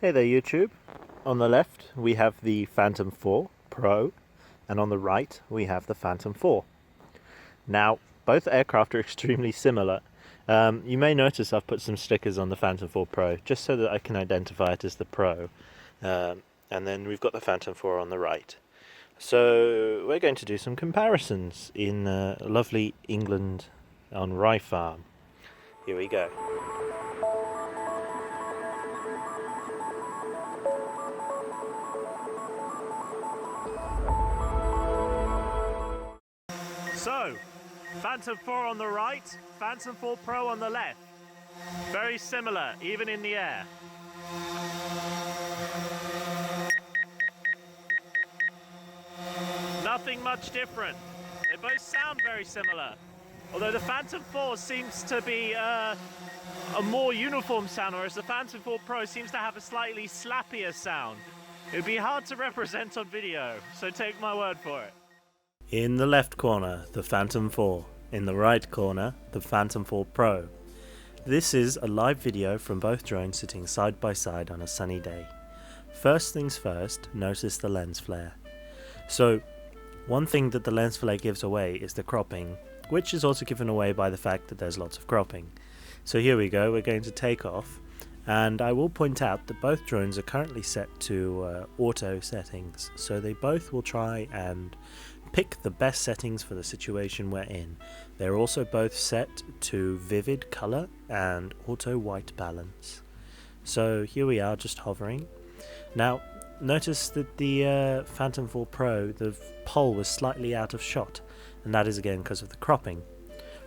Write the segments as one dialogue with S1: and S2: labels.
S1: Hey there YouTube. On the left we have the Phantom 4 Pro, and on the right we have the Phantom 4. Now both aircraft are extremely similar. You may notice I've put some stickers on the Phantom 4 Pro just so that I can identify it as the Pro, and then we've got the Phantom 4 on the right. So we're going to do some comparisons in lovely England on Rye Farm. Here we go. So, Phantom 4 on the right, Phantom 4 Pro on the left. Very similar, even in the air. Nothing much different. They both sound very similar. Although the Phantom 4 seems to be a more uniform sound, whereas the Phantom 4 Pro seems to have a slightly slappier sound. It would be hard to represent on video, so take my word for it. In the left corner, the Phantom 4. In the right corner, the Phantom 4 Pro. This is a live video from both drones sitting side by side on a sunny day. First things first, notice the lens flare. So, one thing that the lens flare gives away is the cropping, which is also given away by the fact that there's lots of cropping. So here we go, we're going to take off, and I will point out that both drones are currently set to auto settings, so they both will try and pick the best settings for the situation we're in. They're also both set to vivid color and auto white balance. So here we are, just hovering. Now notice that the Phantom 4 Pro, the pole was slightly out of shot, and that is again because of the cropping.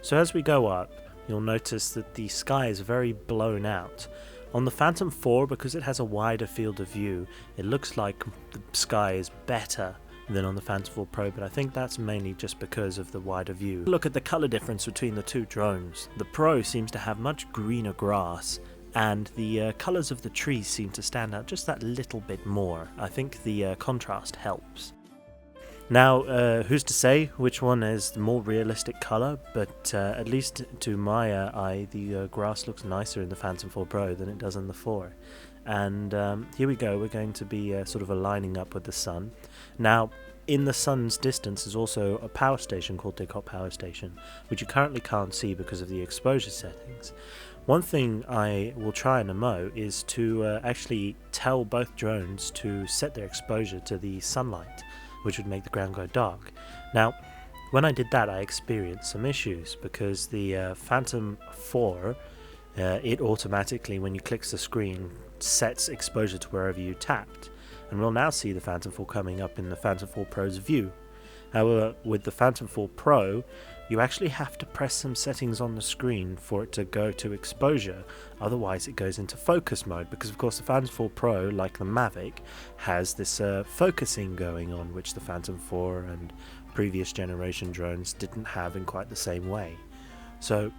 S1: So as we go up, you'll notice that the sky is very blown out. On the Phantom 4, because it has a wider field of view, it looks like the sky is better than on the Phantom 4 Pro, but I think that's mainly just because of the wider view. Look at the colour difference between the two drones. The Pro seems to have much greener grass, and the colours of the trees seem to stand out just that little bit more. I think the contrast helps. Now, who's to say which one is the more realistic colour, but at least to my eye, the grass looks nicer in the Phantom 4 Pro than it does in the 4. And here we go, we're going to be sort of aligning up with the sun. Now, in the sun's distance is also a power station called Dicot Power Station, which you currently can't see because of the exposure settings. One thing I will try in a mo is to actually tell both drones to set their exposure to the sunlight, which would make the ground go dark. Now, when I did that, I experienced some issues because the Phantom 4, it automatically, when you click the screen, sets exposure to wherever you tapped. And we'll now see the Phantom 4 coming up in the Phantom 4 Pro's view. However, with the Phantom 4 Pro, you actually have to press some settings on the screen for it to go to exposure, otherwise it goes into focus mode, because of course the Phantom 4 Pro, like the Mavic, has this focusing going on, which the Phantom 4 and previous generation drones didn't have in quite the same way. So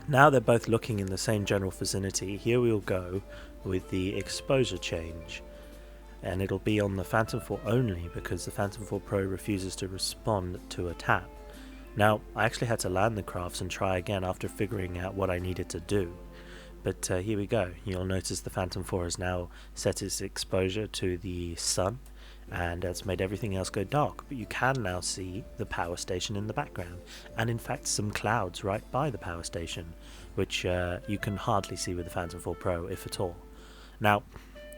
S1: now they're both looking in the same general vicinity. Here we'll go with the exposure change, and it'll be on the Phantom 4 only because the Phantom 4 Pro refuses to respond to a tap. Now, I actually had to land the crafts and try again after figuring out what I needed to do. But here we go. You'll notice the Phantom 4 has now set its exposure to the sun, and it's made everything else go dark. But you can now see the power station in the background, and in fact some clouds right by the power station, which you can hardly see with the Phantom 4 Pro, if at all. Now,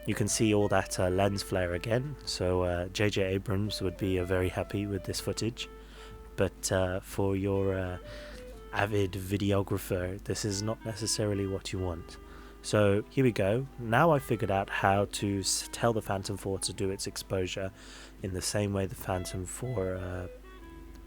S1: you can see all that lens flare again, so J.J. Abrams would be very happy with this footage. But for your avid videographer, this is not necessarily what you want. So here we go. Now I've figured out how to tell the Phantom 4 to do its exposure in the same way the Phantom 4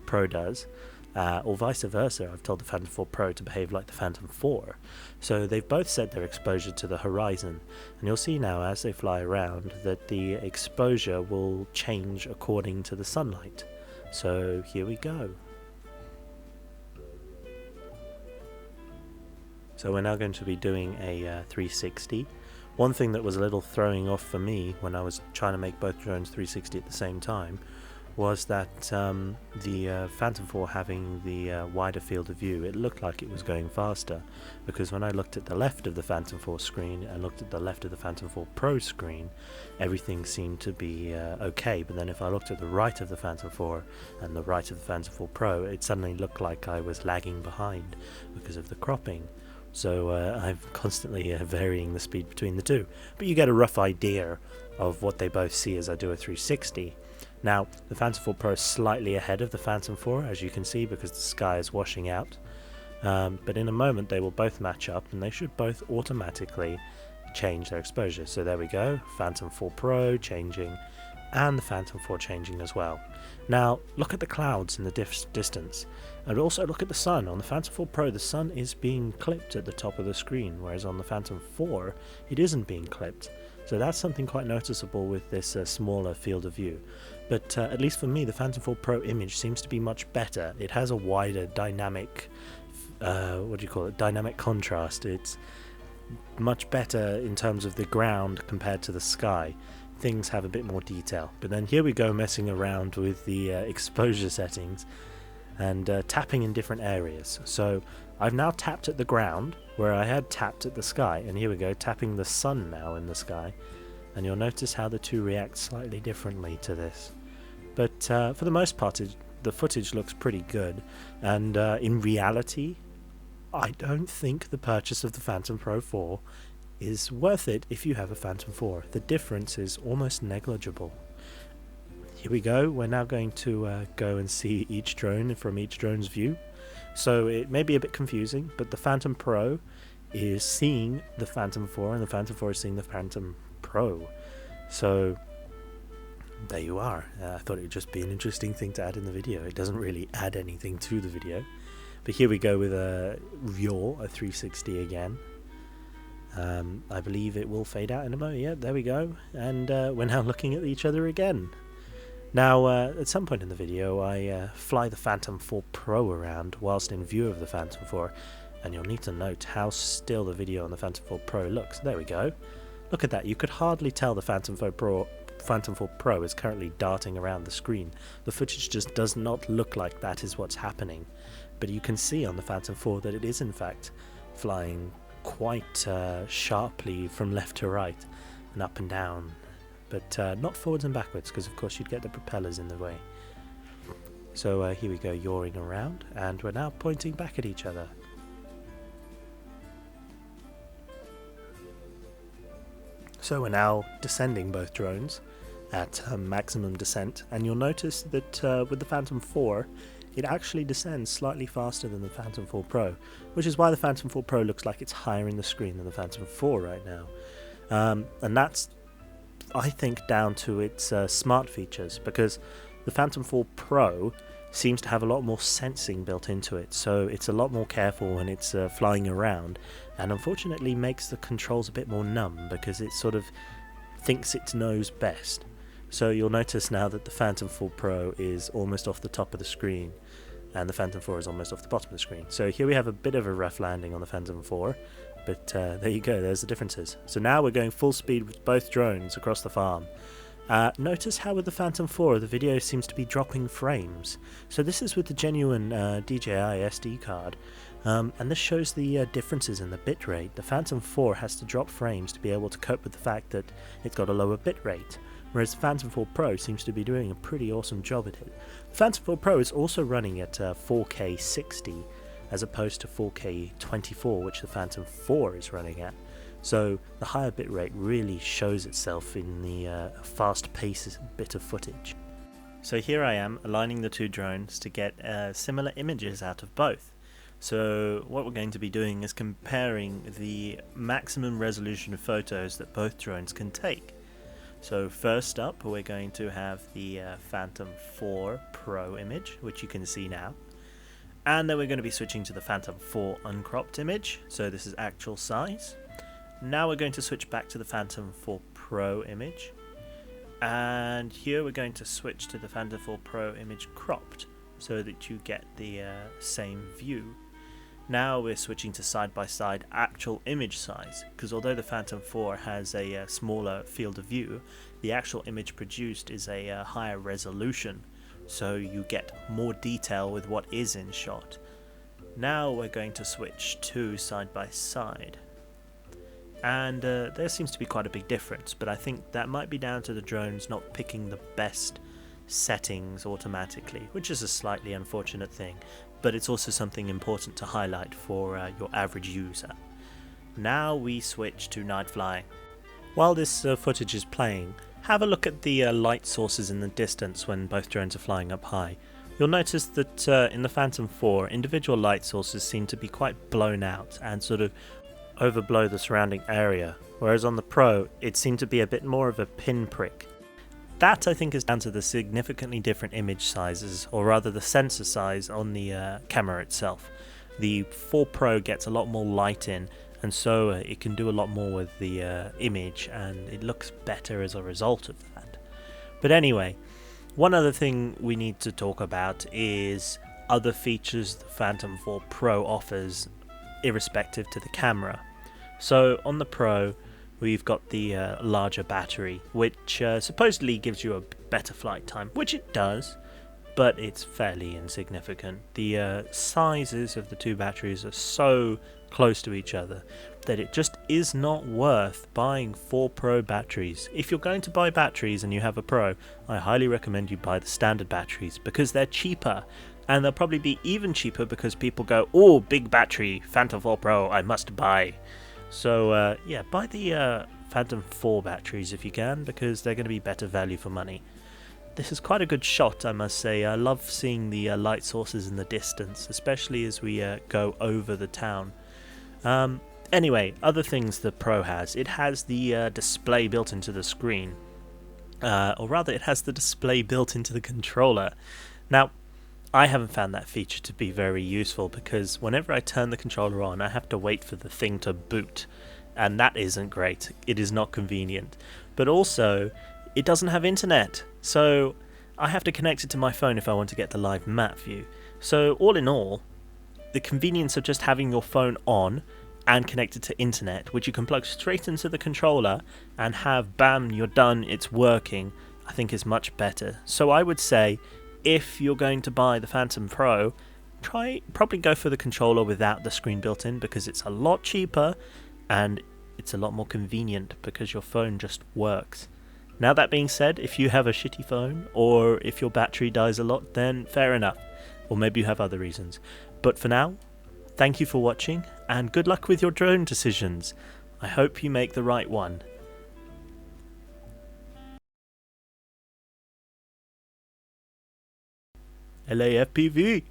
S1: Pro does. Or vice versa, I've told the Phantom 4 Pro to behave like the Phantom 4. So they've both set their exposure to the horizon, and you'll see now as they fly around that the exposure will change according to the sunlight. So here we go. So we're now going to be doing a 360. One thing that was a little throwing off for me when I was trying to make both drones 360 at the same time
S2: was that the Phantom 4 having the wider field of view, it looked like it was going faster, because when I looked at the left of the Phantom 4 screen and looked at the left of the Phantom 4 Pro screen, everything seemed to be okay, but then if I looked at the right of the Phantom 4 and the right of the Phantom 4 Pro, it suddenly looked like I was lagging behind because of the cropping. So I'm constantly varying the speed between the two, but you get a rough idea of what they both see as I do a 360. Now, the Phantom 4 Pro is slightly ahead of the Phantom 4, as you can see, because the sky is washing out. But in a moment they will both match up, and they should both automatically change their exposure. So there we go, Phantom 4 Pro changing, and the Phantom 4 changing as well. Now, look at the clouds in the distance, and also look at the sun. On the Phantom 4 Pro, the sun is being clipped at the top of the screen, whereas on the Phantom 4, it isn't being clipped. So that's something quite noticeable with this smaller field of view. But at least for me, the Phantom 4 Pro image seems to be much better. It has a wider dynamic, dynamic contrast. It's much better in terms of the ground compared to the sky. Things have a bit more detail. But then here we go messing around with the exposure settings and tapping in different areas. So I've now tapped at the ground where I had tapped at the sky, and here we go, tapping the sun now in the sky, and you'll notice how the two react slightly differently to this. But for the most part, the footage looks pretty good, and in reality, I don't think the purchase of the Phantom Pro 4 is worth it if you have a Phantom 4. The difference is almost negligible. Here we go, we're now going to go and see each drone from each drone's view. So it may be a bit confusing, but the Phantom Pro is seeing the Phantom 4 and the Phantom 4 is seeing the Phantom Pro. So there you are. I thought it would just be an interesting thing to add in the video. It doesn't really add anything to the video. But here we go with a 360 again. I believe it will fade out in a moment. Yeah, there we go. And we're now looking at each other again. Now, at some point in the video, I fly the Phantom 4 Pro around whilst in view of the Phantom 4, and you'll need to note how still the video on the Phantom 4 Pro looks. There we go. Look at that. You could hardly tell the Phantom 4 Pro is currently darting around the screen. The footage just does not look like that is what's happening. But you can see on the Phantom 4 that it is in fact flying quite sharply from left to right and up and down. But not forwards and backwards, because of course you'd get the propellers in the way. So here we go, yawing around, and we're now pointing back at each other. So we're now descending both drones at maximum descent, and you'll notice that with the Phantom 4, it actually descends slightly faster than the Phantom 4 Pro, which is why the Phantom 4 Pro looks like it's higher in the screen than the Phantom 4 right now. And that's, I think, down to its smart features, because the Phantom 4 Pro seems to have a lot more sensing built into it, so it's a lot more careful when it's flying around, and unfortunately makes the controls a bit more numb because it sort of thinks it knows best. So you'll notice now that the Phantom 4 Pro is almost off the top of the screen and the Phantom 4 is almost off the bottom of the screen. So here we have a bit of a rough landing on the Phantom 4, but there you go, there's the differences. So now we're going full speed with both drones across the farm. Notice how with the Phantom 4 the video seems to be dropping frames. So this is with the genuine DJI SD card, and this shows the differences in the bitrate. The Phantom 4 has to drop frames to be able to cope with the fact that it's got a lower bitrate, whereas the Phantom 4 Pro seems to be doing a pretty awesome job at it. The Phantom 4 Pro is also running at 4K 60 as opposed to 4K 24, which the Phantom 4 is running at. So the higher bitrate really shows itself in the fast-paced bit of footage. So here I am aligning the two drones to get similar images out of both. So what we're going to be doing is comparing the maximum resolution of photos that both drones can take. So first up we're going to have the Phantom 4 Pro image, which you can see now. And then we're going to be switching to the Phantom 4 uncropped image, so this is actual size. Now we're going to switch back to the Phantom 4 Pro image, and here we're going to switch to the Phantom 4 Pro image cropped so that you get the same view. Now we're switching to side-by-side actual image size, because although the Phantom 4 has a smaller field of view, the actual image produced is a higher resolution, so you get more detail with what is in shot. Now we're going to switch to side by side. And there seems to be quite a big difference, but I think that might be down to the drones not picking the best settings automatically, which is a slightly unfortunate thing, but it's also something important to highlight for your average user. Now we switch to night flying. While this footage is playing, have a look at the light sources in the distance when both drones are flying up high. You'll notice that in the Phantom 4, individual light sources seem to be quite blown out and sort of overblow the surrounding area, whereas on the Pro it seemed to be a bit more of a pinprick. That I think is down to the significantly different image sizes, or rather the sensor size on the camera itself. The 4 Pro gets a lot more light in, and so it can do a lot more with the image, and it looks better as a result of that. But anyway, one other thing we need to talk about is other features the Phantom 4 Pro offers irrespective to the camera. So on the Pro we've got the larger battery, which supposedly gives you a better flight time, which it does, but it's fairly insignificant. The sizes of the two batteries are so close to each other that it just is not worth buying 4 Pro batteries. If you're going to buy batteries and you have a Pro, I highly recommend you buy the standard batteries because they're cheaper, and they'll probably be even cheaper because people go, oh, big battery, Phantom 4 Pro, I must buy. So yeah, buy the Phantom 4 batteries if you can, because they're going to be better value for money. This is quite a good shot, I must say. I love seeing the light sources in the distance, especially as we go over the town. Anyway, other things the Pro has. It has the display built into the screen. Or rather, it has the display built into the controller. Now, I haven't found that feature to be very useful because whenever I turn the controller on, I have to wait for the thing to boot, and that isn't great. It is not convenient. But also, it doesn't have internet, so I have to connect it to my phone if I want to get the live map view. So all in all, the convenience of just having your phone on and connected to internet, which you can plug straight into the controller and have, bam, you're done, it's working, I think is much better. So I would say, if you're going to buy the Phantom Pro, probably go for the controller without the screen built in, because it's a lot cheaper and it's a lot more convenient because your phone just works. Now that being said, if you have a shitty phone or if your battery dies a lot, then fair enough, or maybe you have other reasons. But for now, thank you for watching and good luck with your drone decisions. I hope you make the right one. LAFPV.